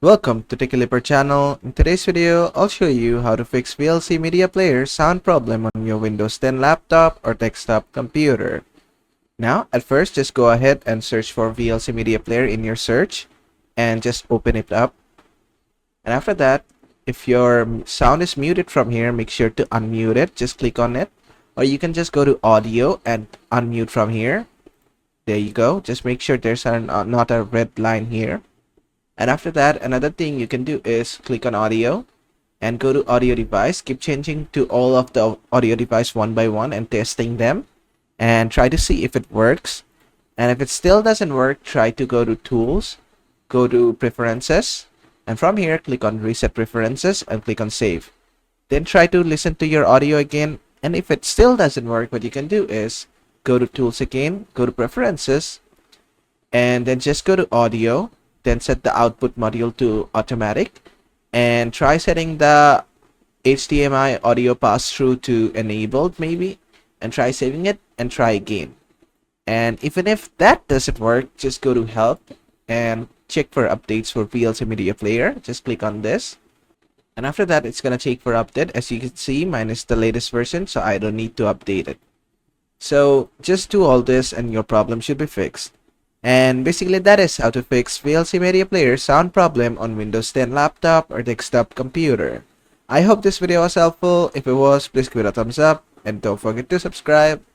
Welcome to Tikiliper channel. In today's video, I'll show you how to fix VLC media player sound problem on your Windows 10 laptop or desktop computer. Now, at first, just go ahead and search for VLC media player in your search and just open it up. And after that, if your sound is muted from here, make sure to unmute it. Just click on it. Or you can just go to audio and unmute from here. There you go. Just make sure there's not a red line here. And after that, another thing you can do is click on audio and go to audio device. Keep changing to all of the audio device one by one and testing them and try to see if it works. And if it still doesn't work, try to go to tools, go to preferences, and from here click on reset preferences and click on save. Then try to listen to your audio again, and if it still doesn't work, what you can do is go to tools again, go to preferences, and then just go to audio. Then set the output module to automatic and try setting the HDMI audio pass-through to enabled maybe, and try saving it and try again. And even if that doesn't work, just go to help and check for updates for VLC media player. Just click on this, and after that it's gonna check for update. As you can see, mine is the latest version, so I don't need to update it. So just do all this and your problem should be fixed. And basically that is how to fix VLC media player sound problem on Windows 10 laptop or desktop computer. I hope this video was helpful. If it was, please give it a thumbs up and don't forget to subscribe.